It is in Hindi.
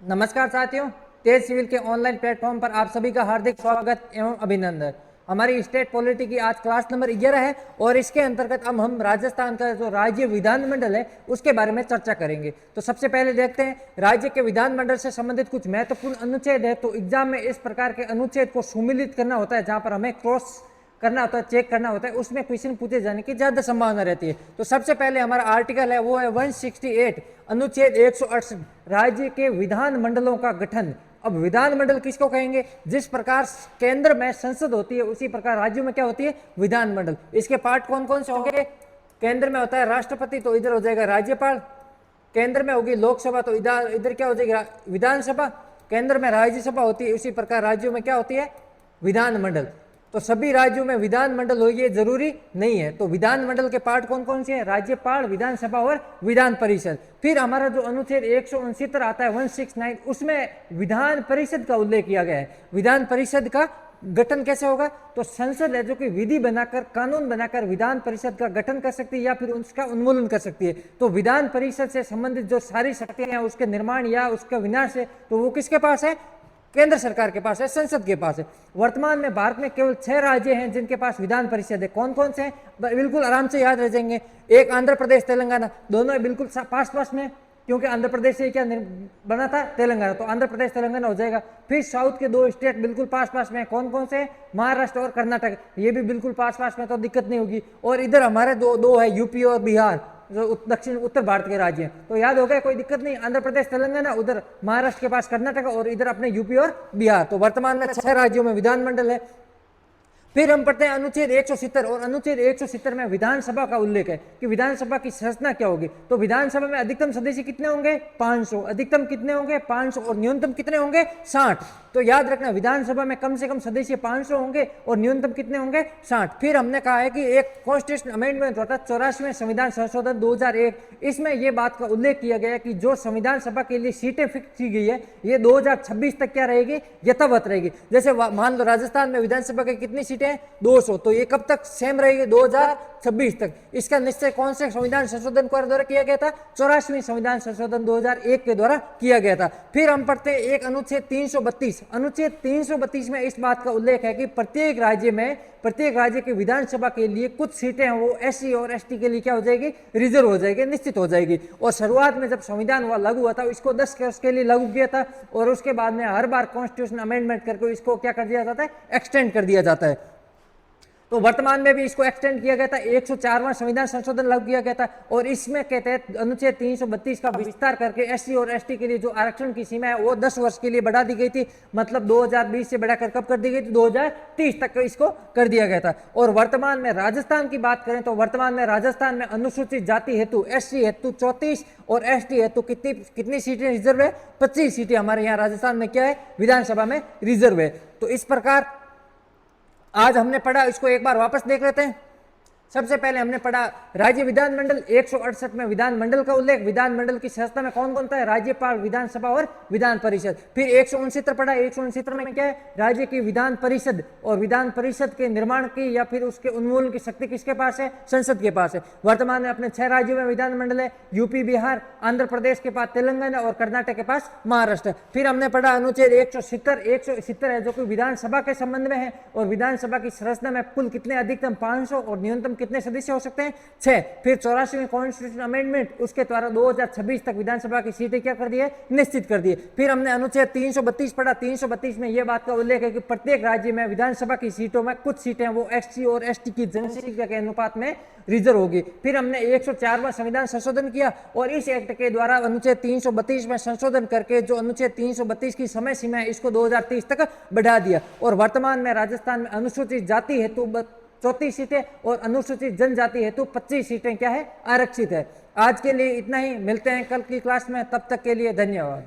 नमस्कार साथियों, तेज सिविल के ऑनलाइन प्लेटफॉर्म पर आप सभी का हार्दिक स्वागत एवं अभिनंदन। हमारी स्टेट पॉलिटी की आज क्लास नंबर 11 है और इसके अंतर्गत अब हम राजस्थान का जो राज्य विधानमंडल है उसके बारे में चर्चा करेंगे। तो सबसे पहले देखते हैं राज्य के विधानमंडल से संबंधित कुछ महत्वपूर्ण अनुच्छेद है। तो एग्जाम में इस प्रकार के अनुच्छेद को सुमिलित करना होता है, जहां पर हमें क्रॉस करना होता है, चेक करना होता है, उसमें क्वेश्चन पूछे जाने की ज्यादा संभावना रहती है। तो सबसे पहले हमारा आर्टिकल है वो है 168 अनुच्छेद 168 राज्य के विधान मंडलों का गठन। अब विधानमंडल किसको कहेंगे? जिस प्रकार केंद्र में संसद होती है उसी प्रकार राज्यों में क्या होती है? विधानमंडल। इसके पार्ट कौन कौन से होंगे? केंद्र में होता है राष्ट्रपति, तो इधर हो जाएगा राज्यपाल। केंद्र में होगी लोकसभा, तो इधर क्या हो जाएगी? विधानसभा। केंद्र में राज्यसभा होती है, उसी प्रकार राज्यों में क्या होती है? विधानमंडल। तो सभी राज्यों में विधानमंडल हो ये जरूरी नहीं है। तो विधानमंडल के पार्ट कौन कौन से हैं? राज्यपाल, विधानसभा और विधान परिषद। फिर हमारा जो अनुच्छेद 169 आता है 169, उसमें विधान परिषद का उल्लेख किया गया है। विधान परिषद का गठन कैसे होगा? तो संसद है जो कि विधि बनाकर, कानून बनाकर विधान परिषद का गठन कर सकती है या फिर उसका उन्मूलन कर सकती है। तो विधान परिषद से संबंधित जो सारी शक्तियां हैं, उसके निर्माण या उसका विनाश है, तो वो किसके पास है? केंद्र सरकार के पास है, संसद के पास है। वर्तमान में भारत में केवल 6 राज्य हैं जिनके पास विधान परिषद है। कौन कौन से हैं? बिल्कुल आराम से याद रह जाएंगे। एक आंध्र प्रदेश, तेलंगाना, दोनों बिल्कुल पास पास में, क्योंकि आंध्र प्रदेश से क्या बना था? तेलंगाना, तो आंध्र प्रदेश तेलंगाना हो जाएगा। फिर साउथ के 2 स्टेट बिल्कुल पास पास में, कौन कौन से? महाराष्ट्र और कर्नाटक, ये भी बिल्कुल पास पास में, तो दिक्कत नहीं होगी। और इधर हमारे दो है, यूपी और बिहार, जो दक्षिण उत्तर भारत के राज्य हैं। तो याद हो गया, कोई दिक्कत नहीं। आंध्र प्रदेश तेलंगाना, उधर महाराष्ट्र के पास कर्नाटक और इधर अपने यूपी और बिहार। तो वर्तमान में 6 राज्यों में विधानमंडल है। फिर हम पढ़ते हैं अनुच्छेद 170, और अनुच्छेद 170 में विधानसभा का उल्लेख है कि विधानसभा की संरचना क्या होगी। तो विधानसभा में अधिकतम सदस्य कितने होंगे? 500। अधिकतम कितने होंगे? 500। और न्यूनतम कितने होंगे? 60। तो याद रखना, विधानसभा में कम से कम सदस्य 500 होंगे और न्यूनतम कितने होंगे? 60। फिर हमने कहा है कि एक कॉन्स्टिट्यूशन अमेंडमेंट होता है 84वें संविधान संशोधन 2001, इसमें यह बात का उल्लेख किया गया है कि जो संविधान सभा के लिए सीटें फिक्स की गई है ये 2026 तक क्या रहेगी? यथावत रहेगी। जैसे मान लो राजस्थान में विधानसभा की कितनी सीटें हैं? 200, तो ये कब तक सेम रहेगी? 2026 तक। इसका निश्चय कौन से संविधान संशोधन के द्वारा किया गया था? 84वें संविधान संशोधन 2001 के द्वारा किया गया था। फिर हम पढ़ते हैं एक अनुच्छेद 332। अनुच्छेद 332 में इस बात का उल्लेख है कि प्रत्येक राज्य के विधानसभा के लिए कुछ सीटें हैं वो एससी और एसटी के लिए क्या हो जाएगी? रिजर्व हो जाएगी, निश्चित हो जाएगी। और शुरुआत में जब संविधान हुआ, लागू हुआ था, इसको 10 वर्ष के लिए लागू किया था और उसके बाद में हर बार कॉन्स्टिट्यूशन अमेंडमेंट करके इसको क्या कर दिया जाता है? एक्सटेंड कर दिया जाता है। तो वर्तमान में भी इसको एक्सटेंड किया गया था, 104वां संविधान संशोधन लागू किया गया था और इसमें के तहत अनुच्छेद 332 का विस्तार करके एससी और एसटी के लिए जो आरक्षण की सीमा है वो 10 वर्ष के लिए बढ़ा दी गई थी। मतलब 2020 से बढ़ाकर कब कर दी गई थी? 2030 तक इसको कर दिया गया था। और वर्तमान में राजस्थान की बात करें तो वर्तमान में राजस्थान में अनुसूचित जाति हेतु, एससी हेतु 34 और एसटी हेतु कितनी सीटें रिजर्व है? 25 सीटें हमारे यहाँ राजस्थान में क्या है? विधानसभा में रिजर्व है। तो इस प्रकार आज हमने पढ़ा, इसको एक बार वापस देख लेते हैं। सबसे पहले हमने पढ़ा राज्य विधानमंडल 168 में विधानमंडल का उल्लेख। विधानमंडल की संस्था में कौन कौन था? राज्यपाल, विधानसभा और विधान परिषद। फिर 169 पढ़ा, 169 में क्या है? राज्य की विधान परिषद, और विधान परिषद के निर्माण की या फिर उसके उन्मूलन की शक्ति किसके पास है? संसद के पास है। वर्तमान में अपने 6 राज्यों में विधानमंडल है, यूपी, बिहार, आंध्र प्रदेश के पास तेलंगाना और कर्नाटक के पास महाराष्ट्र। फिर हमने पढ़ा अनुच्छेद 170 है जो कि विधानसभा के संबंध में है और विधानसभा की संरचना में कुल कितने? अधिकतम 500 और न्यूनतम कितने सदस्य हो सकते हैं? 6। फिर 84वें कॉन्स्टिट्यूशन अमेंडमेंट, उसके द्वारा 2026 तक विधानसभा की सीटें क्या कर दी है? निश्चित कर दी। फिर हमने अनुच्छेद 332 पढ़ा। 332 में यह बात का उल्लेख है कि प्रत्येक राज्य में विधानसभा की सीटों में कुछ सीटें वो एससी और एसटी की जनसंख्या के अनुपात में रिजर्व होगी। फिर हमने 104वां संविधान संशोधन किया और इस एक्ट के द्वारा अनुच्छेद 332 में संशोधन करके जो अनुच्छेद 332 की समय सीमा है इसको 2030 तक बढ़ा दिया। और वर्तमान में राजस्थान में अनुसूचित जाति हेतु 34 सीटें और अनुसूचित जनजाति हेतु 25 सीटें क्या है? आरक्षित है। आज के लिए इतना ही, मिलते हैं कल की क्लास में, तब तक के लिए धन्यवाद।